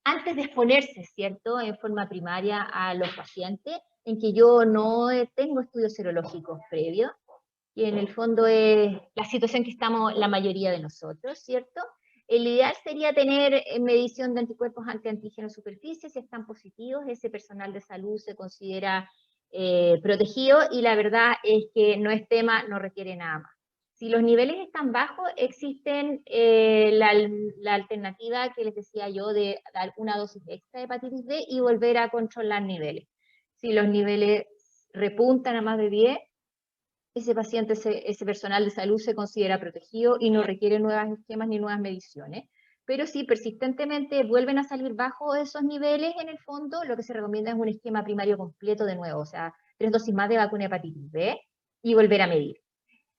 antes de exponerse, ¿cierto?, en forma primaria a los pacientes, en que yo no tengo estudios serológicos previos, y en el fondo es la situación que estamos la mayoría de nosotros, ¿cierto? El ideal sería tener medición de anticuerpos anti-antígenos superficie, si están positivos, ese personal de salud se considera protegido, y la verdad es que no es tema, no requiere nada más. Si los niveles están bajos, existen la alternativa que les decía yo de dar una dosis extra de hepatitis B y volver a controlar niveles. Si los niveles repuntan a más de 10, ese paciente, ese personal de salud se considera protegido y no requiere nuevos esquemas ni nuevas mediciones. Pero si persistentemente vuelven a salir bajo esos niveles, en el fondo lo que se recomienda es un esquema primario completo de nuevo, o sea, 3 dosis más de vacuna de hepatitis B y volver a medir.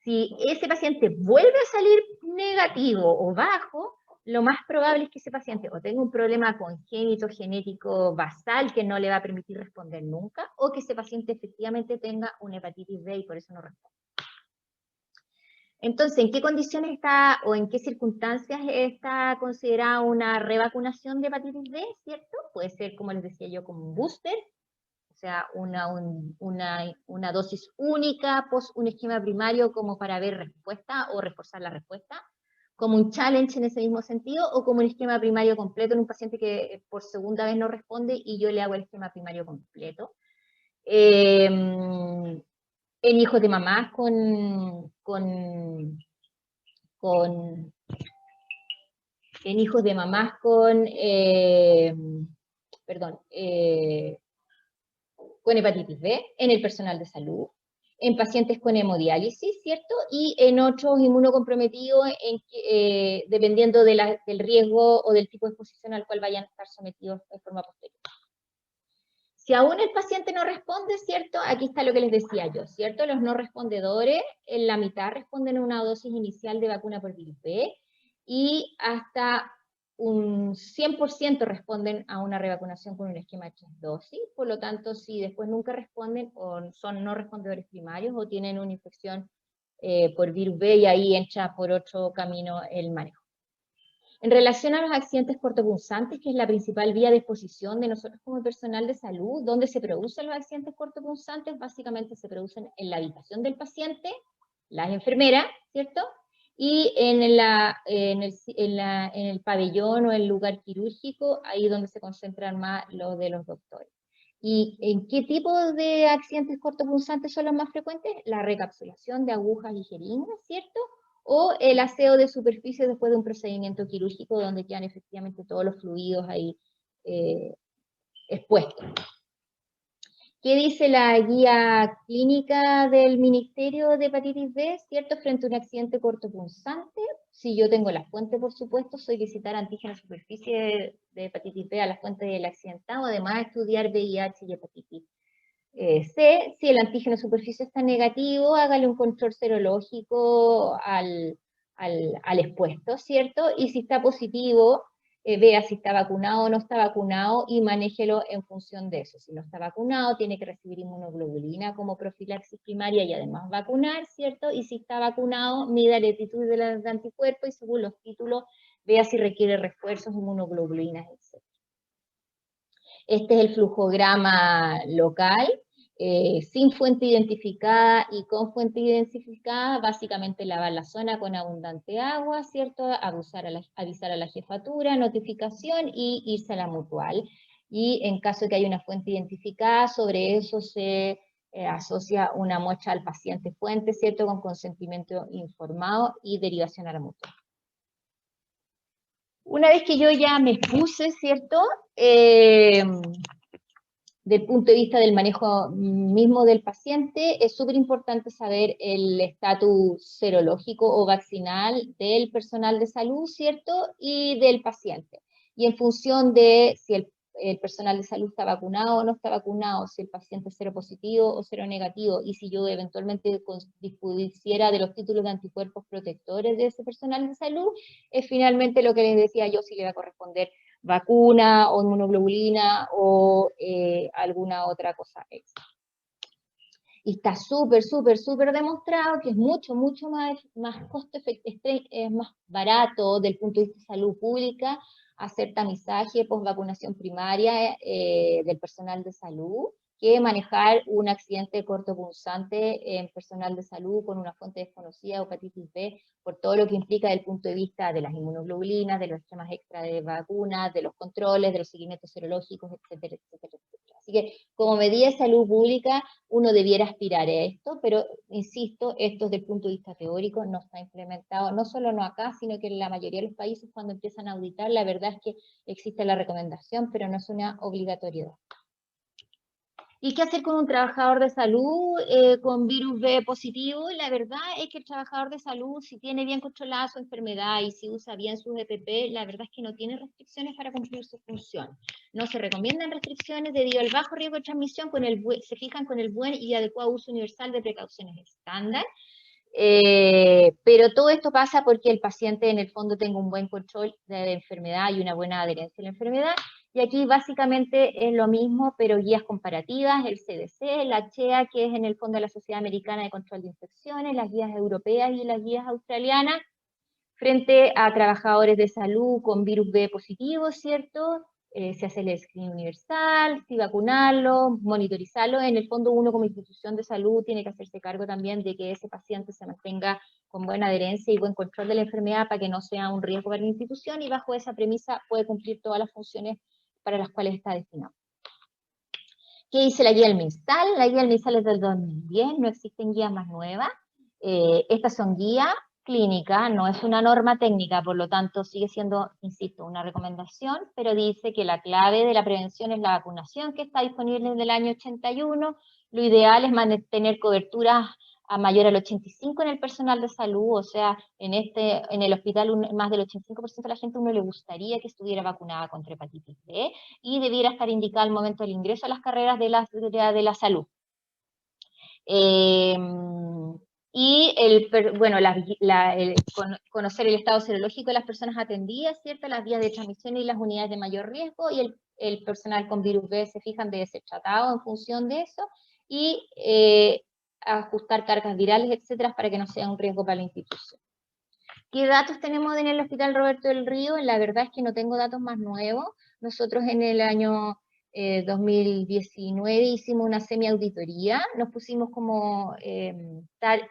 Si ese paciente vuelve a salir negativo o bajo, lo más probable es que ese paciente o tenga un problema congénito genético basal que no le va a permitir responder nunca, o que ese paciente efectivamente tenga una hepatitis B y por eso no responde. Entonces, ¿en qué condiciones está o en qué circunstancias está considerada una revacunación de hepatitis B, cierto? Puede ser, como les decía yo, como un booster, o sea, una dosis única post un esquema primario como para ver respuesta o reforzar la respuesta, como un challenge en ese mismo sentido, o como un esquema primario completo en un paciente que por segunda vez no responde y yo le hago el esquema primario completo. En hijos de mamás en hijos de mamás con hepatitis B, en el personal de salud, en pacientes con hemodiálisis, ¿cierto? Y en otros inmunocomprometidos, dependiendo del riesgo o del tipo de exposición al cual vayan a estar sometidos de forma posterior. Si aún el paciente no responde, ¿cierto? Aquí está lo que les decía yo, ¿cierto? Los no respondedores, en la mitad responden a una dosis inicial de vacuna por virus B, y hasta un 100% responden a una revacunación con un esquema de 3 dosis. Por lo tanto, si después nunca responden, o son no respondedores primarios, o tienen una infección por virus B, y ahí entra por otro camino el manejo. En relación a los accidentes cortopunzantes, que es la principal vía de exposición de nosotros como personal de salud, ¿dónde se producen los accidentes cortopunzantes? Básicamente se producen en la habitación del paciente, las enfermeras, ¿cierto? y en el pabellón o el lugar quirúrgico, ahí donde se concentran más los de los doctores. ¿Y en qué tipo de accidentes cortopunzantes son los más frecuentes? La recapsulación de agujas y jeringas, ¿cierto? O el aseo de superficie después de un procedimiento quirúrgico donde quedan efectivamente todos los fluidos ahí expuestos. ¿Qué dice la guía clínica del Ministerio de Hepatitis B? ¿Cierto? Frente a un accidente cortopunzante, si yo tengo la fuente, por supuesto, solicitar antígeno superficie de hepatitis B a la fuente del accidentado, además estudiar VIH y hepatitis C. Si el antígeno superficie está negativo, hágale un control serológico al expuesto, ¿cierto? Y si está positivo, vea si está vacunado o no está vacunado y manéjelo en función de eso. Si no está vacunado, tiene que recibir inmunoglobulina como profilaxis primaria y además vacunar, ¿cierto? Y si está vacunado, mida la latitud de los anticuerpos y según los títulos, vea si requiere refuerzos, inmunoglobulinas, etc. Este es el flujograma local, sin fuente identificada y con fuente identificada, básicamente lavar la zona con abundante agua, ¿cierto? Avisar a la jefatura, notificación y irse a la mutual. Y en caso de que haya una fuente identificada, sobre eso se asocia una muestra al paciente fuente, ¿cierto? Con consentimiento informado y derivación a la mutual. Una vez que yo ya me expuse, ¿cierto? Del punto de vista del manejo mismo del paciente, es súper importante saber el estatus serológico o vaccinal del personal de salud, ¿cierto? Y del paciente. Y en función de si el personal de salud está vacunado o no está vacunado, si el paciente es seropositivo o seronegativo, y si yo eventualmente dispusiera de los títulos de anticuerpos protectores de ese personal de salud, es finalmente lo que les decía yo, si le va a corresponder vacuna o inmunoglobulina o alguna otra cosa extra. Y está súper demostrado que es mucho más costo efectivo, es más barato del punto de vista de salud pública hacer tamizaje post-vacunación primaria del personal de salud que manejar un accidente cortopunzante en personal de salud con una fuente desconocida o hepatitis B, por todo lo que implica desde el punto de vista de las inmunoglobulinas, de los esquemas extra de vacunas, de los controles, de los seguimientos serológicos, etcétera. Así que como medida de salud pública, uno debiera aspirar a esto, pero insisto, esto desde el punto de vista teórico no está implementado, no solo no acá, sino que en la mayoría de los países cuando empiezan a auditar, la verdad es que existe la recomendación, pero no es una obligatoriedad. ¿Y qué hacer con un trabajador de salud con virus B positivo? La verdad es que el trabajador de salud, si tiene bien controlada su enfermedad y si usa bien sus EPP, la verdad es que no tiene restricciones para cumplir su función. No se recomiendan restricciones debido al bajo riesgo de transmisión, se fijan con el buen y adecuado uso universal de precauciones estándar. Pero todo esto pasa porque el paciente en el fondo tenga un buen control de la enfermedad y una buena adherencia a la enfermedad. Y aquí básicamente es lo mismo, pero guías comparativas, el CDC, la CHEA, que es en el fondo la Sociedad Americana de Control de Infecciones, las guías europeas y las guías australianas, frente a trabajadores de salud con virus B positivo, ¿cierto? Se hace el screening universal, si vacunarlo, monitorizarlo. En el fondo uno como institución de salud tiene que hacerse cargo también de que ese paciente se mantenga con buena adherencia y buen control de la enfermedad para que no sea un riesgo para la institución y bajo esa premisa puede cumplir todas las funciones para las cuales está destinado. ¿Qué dice la guía del MinSal? La guía del MinSal es del 2010, no existen guías más nuevas. Estas son guías clínicas, no es una norma técnica, por lo tanto sigue siendo, insisto, una recomendación, pero dice que la clave de la prevención es la vacunación que está disponible desde el año 81. Lo ideal es mantener coberturas a mayor al 85 en el personal de salud, o sea, en el hospital más del 85% de la gente uno le gustaría que estuviera vacunada contra hepatitis B y debiera estar indicada al momento del ingreso a las carreras de la salud. Conocer el estado serológico de las personas atendidas, ¿cierto? Las vías de transmisión y las unidades de mayor riesgo, y el personal con virus B se fijan debe ser tratado en función de eso, y ajustar cargas virales, etcétera, para que no sea un riesgo para la institución. ¿Qué datos tenemos en el Hospital Roberto del Río? La verdad es que no tengo datos más nuevos. Nosotros en el año 2019 hicimos una semi-auditoría, nos pusimos como,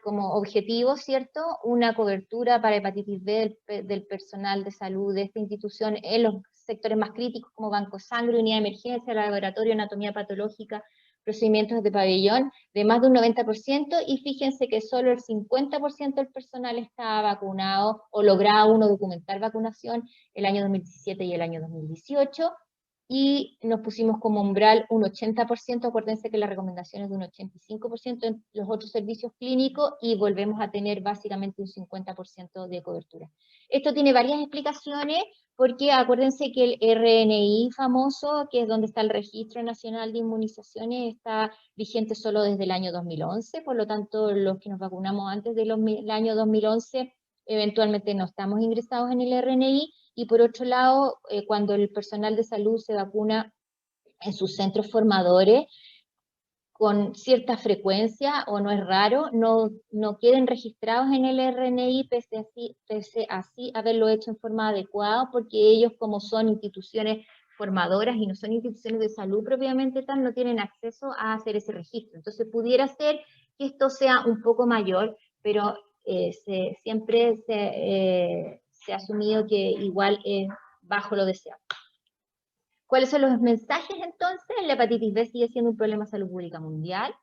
como objetivo, ¿cierto?, una cobertura para hepatitis B del personal de salud de esta institución en los sectores más críticos como banco de sangre, unidad de emergencia, laboratorio, anatomía patológica, procedimientos de pabellón, de más de un 90%, y fíjense que solo el 50% del personal estaba vacunado o lograba uno documentar vacunación el año 2017 y el año 2018, y nos pusimos como umbral un 80%, acuérdense que la recomendación es de un 85% en los otros servicios clínicos, y volvemos a tener básicamente un 50% de cobertura. Esto tiene varias explicaciones, porque acuérdense que el RNI famoso, que es donde está el Registro Nacional de Inmunizaciones, está vigente solo desde el año 2011, por lo tanto los que nos vacunamos antes del año 2011 eventualmente no estamos ingresados en el RNI, y por otro lado, cuando el personal de salud se vacuna en sus centros formadores, con cierta frecuencia, o no es raro, no queden registrados en el RNI, pese así haberlo hecho en forma adecuada, porque ellos, como son instituciones formadoras y no son instituciones de salud propiamente tal, no tienen acceso a hacer ese registro. Entonces pudiera ser que esto sea un poco mayor, pero siempre se ha asumido que igual es bajo lo deseado. ¿Cuáles son los mensajes entonces? La hepatitis B sigue siendo un problema de salud pública mundial.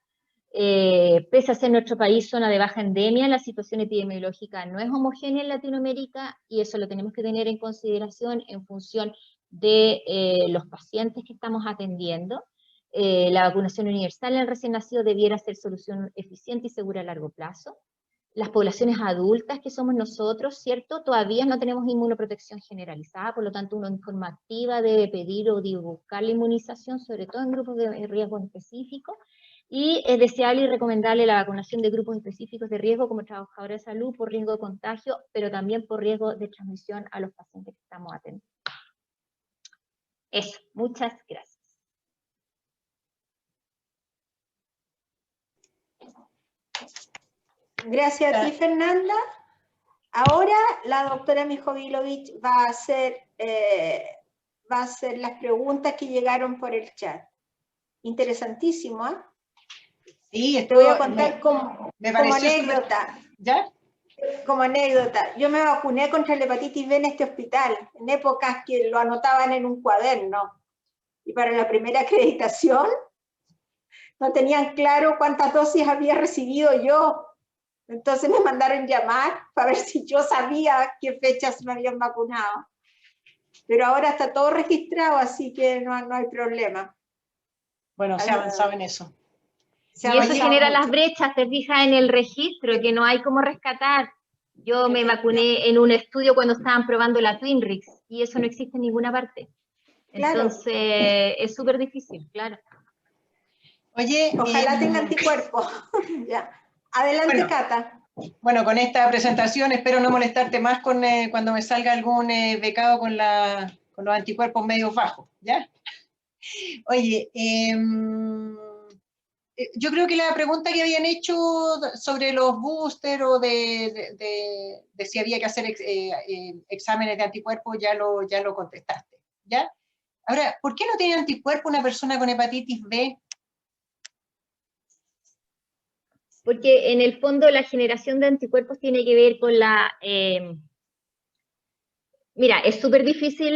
Pese a ser nuestro país zona de baja endemia, la situación epidemiológica no es homogénea en Latinoamérica, y eso lo tenemos que tener en consideración en función de los pacientes que estamos atendiendo. La vacunación universal en el recién nacido debiera ser solución eficiente y segura a largo plazo. Las poblaciones adultas que somos nosotros, ¿cierto? Todavía no tenemos inmunoprotección generalizada, por lo tanto uno en forma activa debe pedir o buscar la inmunización, sobre todo en grupos de riesgo específicos, y es deseable y recomendable la vacunación de grupos específicos de riesgo como trabajadores de salud por riesgo de contagio, pero también por riesgo de transmisión a los pacientes que estamos atendiendo. Eso, muchas gracias. Gracias a ti, Fernanda. Ahora la doctora Mijovilovich va a hacer las preguntas que llegaron por el chat. Interesantísimo, ¿eh? Sí, te voy a contar como anécdota. ¿Ya? Como anécdota, yo me vacuné contra la hepatitis B en este hospital, en épocas que lo anotaban en un cuaderno. Y para la primera acreditación no tenían claro cuántas dosis había recibido yo. Entonces me mandaron llamar para ver si yo sabía qué fechas me habían vacunado. Pero ahora está todo registrado, así que no hay problema. Bueno, se ha avanzado en eso. Y eso genera las brechas, te fijas, en el registro, que no hay cómo rescatar. Yo me vacuné en un estudio cuando estaban probando la Twinrix, y eso no existe en ninguna parte. Entonces, es súper difícil, claro. Oye, ojalá tenga anticuerpos. Ya. Adelante, bueno, Cata. Bueno, con esta presentación espero no molestarte más cuando me salga algún becado con los anticuerpos medios bajos, ¿ya? Oye, yo creo que la pregunta que habían hecho sobre los boosters o de si había que hacer exámenes de anticuerpos ya lo contestaste, ¿ya? Ahora, ¿por qué no tiene anticuerpos una persona con hepatitis B? Porque en el fondo la generación de anticuerpos tiene que ver con la... Mira, es súper difícil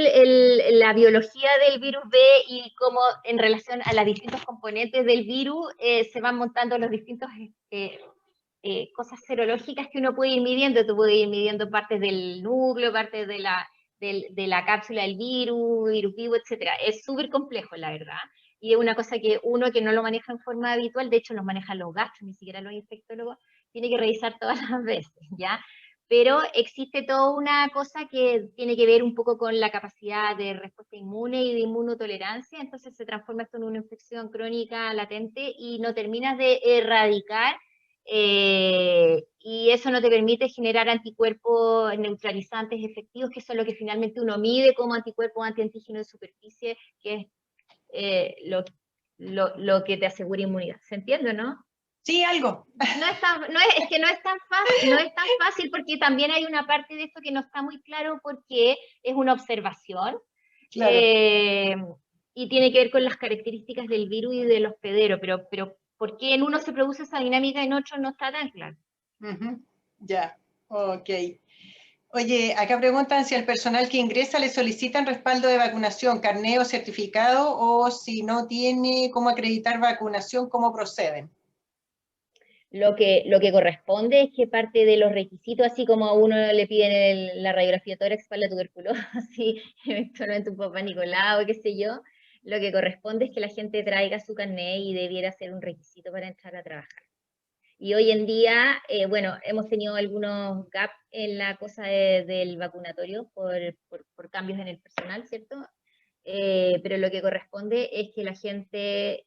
la biología del virus B y cómo en relación a los distintos componentes del virus se van montando los distintos cosas serológicas que uno puede ir midiendo. Tú puedes ir midiendo partes del núcleo, partes de la cápsula del virus vivo, etc. Es súper complejo, la verdad. Y es una cosa que uno que no lo maneja en forma habitual, de hecho los manejan los gastros, ni siquiera los infectólogos, tiene que revisar todas las veces, ¿ya? Pero existe toda una cosa que tiene que ver un poco con la capacidad de respuesta inmune y de inmunotolerancia, entonces se transforma esto en una infección crónica latente y no terminas de erradicar, y eso no te permite generar anticuerpos neutralizantes efectivos, que son lo que finalmente uno mide como anticuerpos antiantígeno de superficie, que es lo que te asegura inmunidad. ¿Se entiende, no? Sí, algo. Es que no es tan fácil, porque también hay una parte de esto que no está muy claro porque es una observación. Claro. y tiene que ver con las características del virus y del hospedero, pero ¿por qué en uno se produce esa dinámica y en otro no está tan claro? Ya, ok. Oye, acá preguntan si al personal que ingresa le solicitan respaldo de vacunación, carné o certificado, o si no tiene cómo acreditar vacunación, ¿cómo proceden? Lo que corresponde es que parte de los requisitos, así como a uno le piden la radiografía tórax para la tuberculosis, eventualmente un papá Nicolau, qué sé yo, lo que corresponde es que la gente traiga su carnet y debiera ser un requisito para entrar a trabajar. Y hoy en día, bueno, hemos tenido algunos gaps en la cosa del vacunatorio por cambios en el personal, ¿cierto? Pero lo que corresponde es que la gente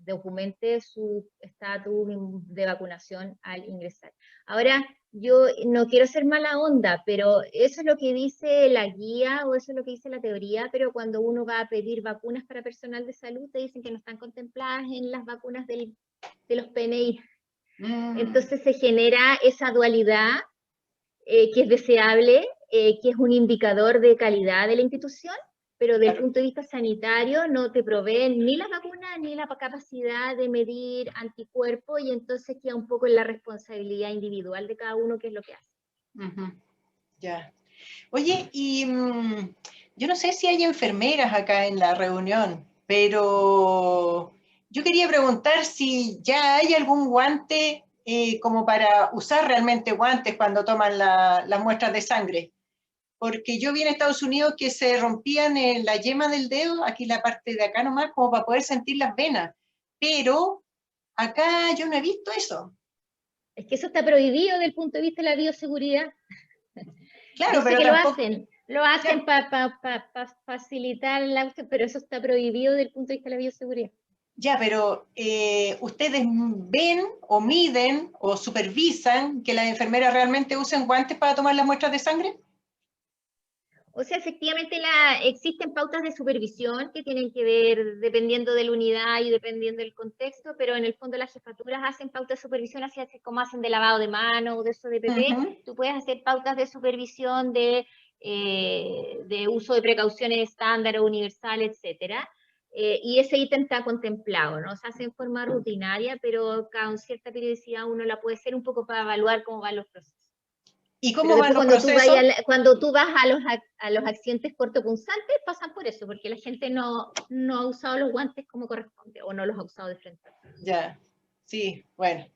documente su estatus de vacunación al ingresar. Ahora, yo no quiero ser mala onda, pero eso es lo que dice la guía o eso es lo que dice la teoría, pero cuando uno va a pedir vacunas para personal de salud, te dicen que no están contempladas en las vacunas de los PNI. Entonces se genera esa dualidad que es deseable, que es un indicador de calidad de la institución, pero desde el punto de vista sanitario no te proveen ni las vacunas ni la capacidad de medir anticuerpos, y entonces queda un poco en la responsabilidad individual de cada uno qué es lo que hace. Ya. Oye, y yo no sé si hay enfermeras acá en la reunión, pero yo quería preguntar si ya hay algún guante como para usar realmente guantes cuando toman las muestras de sangre. Porque yo vi en Estados Unidos que se rompían la yema del dedo, aquí la parte de acá nomás, como para poder sentir las venas. Pero acá yo no he visto eso. Es que eso está prohibido desde el punto de vista de la bioseguridad. Claro, Yo sé pero que tampoco... lo hacen para facilitar el auto, pero eso está prohibido desde el punto de vista de la bioseguridad. Ya, pero ¿ustedes ven o miden o supervisan que las enfermeras realmente usen guantes para tomar las muestras de sangre? O sea, efectivamente existen pautas de supervisión que tienen que ver dependiendo de la unidad y dependiendo del contexto, pero en el fondo las jefaturas hacen pautas de supervisión así como hacen de lavado de mano o de eso de PP. Tú puedes hacer pautas de supervisión de uso de precauciones estándar o universal, etcétera. Y ese ítem está contemplado, ¿no? Se hace en forma rutinaria, pero con cierta periodicidad uno la puede hacer un poco para evaluar cómo van los procesos. ¿Y Pero cómo van después los procesos? cuando tú vas a los accidentes cortopunzantes, pasan por eso, porque la gente no ha usado los guantes como corresponde, o no los ha usado de frente. Ya, sí, bueno.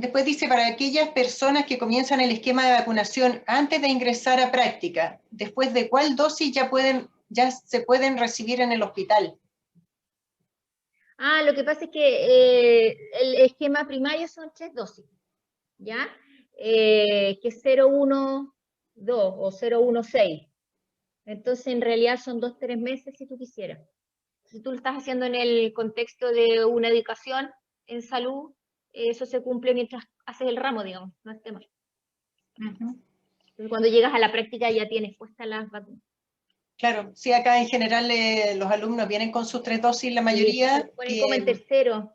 Después dice, para aquellas personas que comienzan el esquema de vacunación antes de ingresar a práctica, ¿después de cuál dosis ya se pueden recibir en el hospital? Lo que pasa es que el esquema primario son 3 dosis, ¿ya? Que 012 o 016. Entonces, en realidad son 2-3 meses si tú quisieras. Si tú lo estás haciendo en el contexto de una educación en salud, eso se cumple mientras haces el ramo, digamos, no es tema. Entonces, cuando llegas a la práctica ya tienes puestas las vacunas. Claro, sí, acá en general los alumnos vienen con sus 3 dosis, la mayoría. Sí, ponen como en tercero.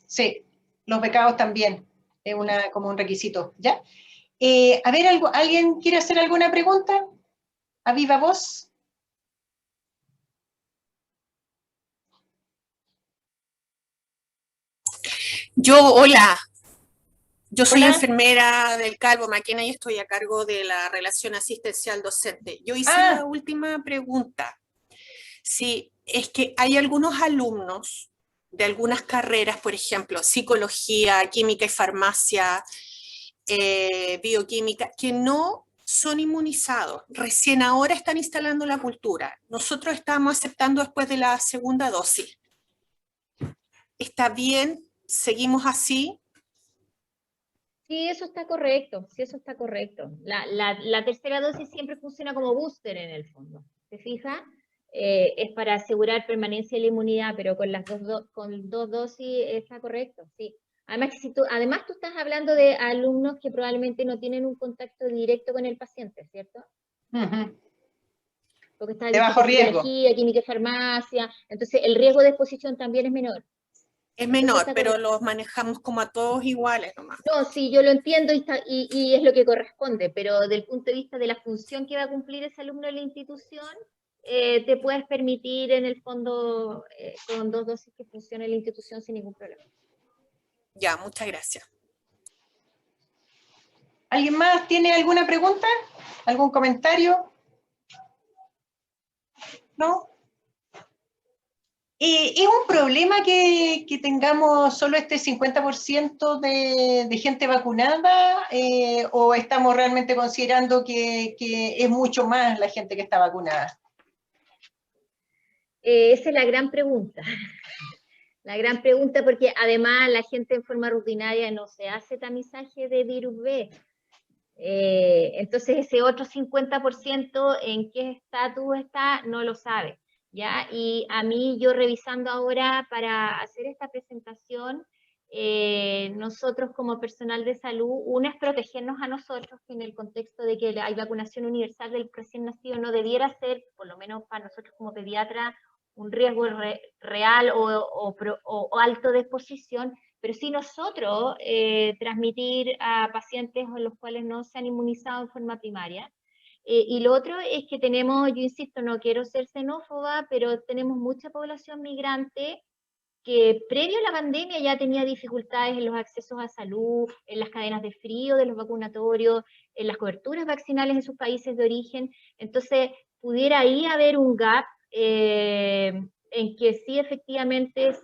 Sí, los becados también, es como un requisito, ¿ya? A ver, ¿alguien quiere hacer alguna pregunta? ¿A viva voz? Hola, yo soy Hola. enfermera del Calvo Maquena y estoy a cargo de la relación asistencial docente. Yo hice la última pregunta. Si es que hay algunos alumnos de algunas carreras, por ejemplo, psicología, química y farmacia, bioquímica, que no son inmunizados. Recién ahora están instalando la cultura. Nosotros estamos aceptando después de la segunda dosis. ¿Está bien? ¿Seguimos así? Sí, eso está correcto, sí, eso está correcto. La tercera dosis siempre funciona como booster en el fondo, ¿te fijas? Es para asegurar permanencia de la inmunidad, pero con las con 2 dosis está correcto, sí. Además, tú estás hablando de alumnos que probablemente no tienen un contacto directo con el paciente, ¿cierto? Porque está De bajo riesgo. psicología, química y farmacia, entonces el riesgo de exposición también es menor. Es menor, pero los manejamos como a todos iguales nomás. No, sí, yo lo entiendo y es lo que corresponde, pero del punto de vista de la función que va a cumplir ese alumno en la institución, te puedes permitir en el fondo con 2 dosis que funcione la institución sin ningún problema. Ya, muchas gracias. ¿Alguien más tiene alguna pregunta? ¿Algún comentario? ¿No? ¿Es un problema que tengamos solo este 50% de gente vacunada o estamos realmente considerando que es mucho más la gente que está vacunada? Esa es la gran pregunta. La gran pregunta, porque además la gente en forma rutinaria no se hace tamizaje de virus B. Entonces ese otro 50% en qué estatus está, no lo sabe. ¿Ya? Y a mí, yo revisando ahora para hacer esta presentación, nosotros como personal de salud, una es protegernos a nosotros, que en el contexto de que hay vacunación universal del recién nacido no debiera ser, por lo menos para nosotros como pediatra, un riesgo real o alto de exposición, pero sí nosotros transmitir a pacientes a los cuales no se han inmunizado en forma primaria. Y lo otro es que tenemos, yo insisto, no quiero ser xenófoba, pero tenemos mucha población migrante que previo a la pandemia ya tenía dificultades en los accesos a salud, en las cadenas de frío de los vacunatorios, en las coberturas vaccinales en sus países de origen. Entonces, pudiera ahí haber un gap en que sí efectivamente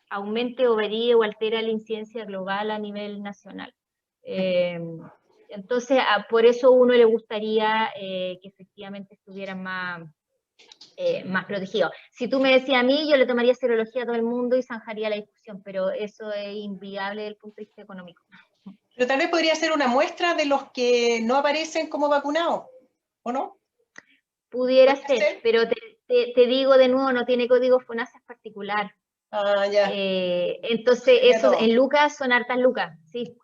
aumente o varíe o altera la incidencia global a nivel nacional. Entonces, por eso a uno le gustaría que efectivamente estuvieran más protegidos. Si tú me decías a mí, yo le tomaría serología a todo el mundo y zanjaría la discusión, pero eso es inviable desde el punto de vista económico. Pero tal vez podría ser una muestra de los que no aparecen como vacunados, ¿o no? Pudiera ser, pero te digo de nuevo, no tiene código FONASA particular. Ah, ya. Entonces, eso en lucas son hartas lucas, sí.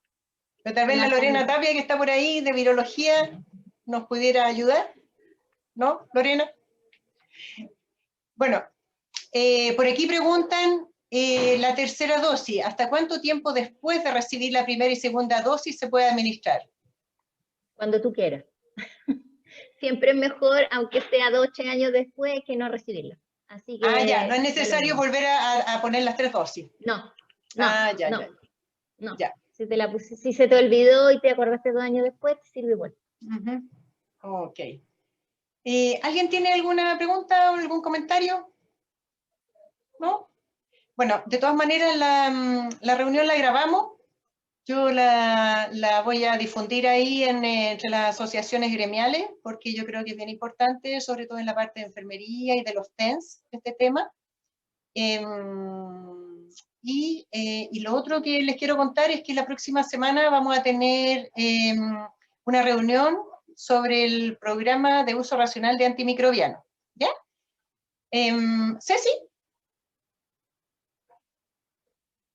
Pero tal vez la Lorena Tapia, que está por ahí, de virología, nos pudiera ayudar, ¿no, Lorena? Bueno, por aquí preguntan la tercera dosis. ¿Hasta cuánto tiempo después de recibir la primera y segunda dosis se puede administrar? Cuando tú quieras. Siempre es mejor, aunque sea 2 o 3 años después, que no recibirla. Así que, ya, no es necesario volver a poner las 3 dosis. No, no. Ya. Si se te olvidó y te acordaste 2 años después, te sirve igual. Ok. ¿Alguien tiene alguna pregunta o algún comentario? ¿No? Bueno, de todas maneras la reunión la grabamos. Yo la voy a difundir ahí entre las asociaciones gremiales, porque yo creo que es bien importante, sobre todo en la parte de enfermería y de los TENS, este tema. Y lo otro que les quiero contar es que la próxima semana vamos a tener una reunión sobre el programa de uso racional de antimicrobianos. ¿Ya? ¿Ceci?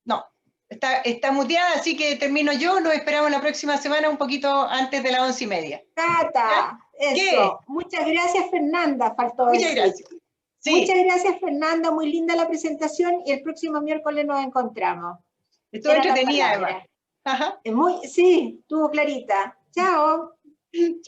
No, está muteada, así que termino yo. Nos esperamos la próxima semana un poquito antes de las 11:30. Tata, eso. ¿Qué? Muchas gracias, Fernanda. Faltó Muchas decir. gracias. Sí. Muchas gracias, Fernanda. Muy linda la presentación y el próximo miércoles nos encontramos. Estuvo entretenida, además. Ajá. Sí, estuvo clarita. Chao. Chao.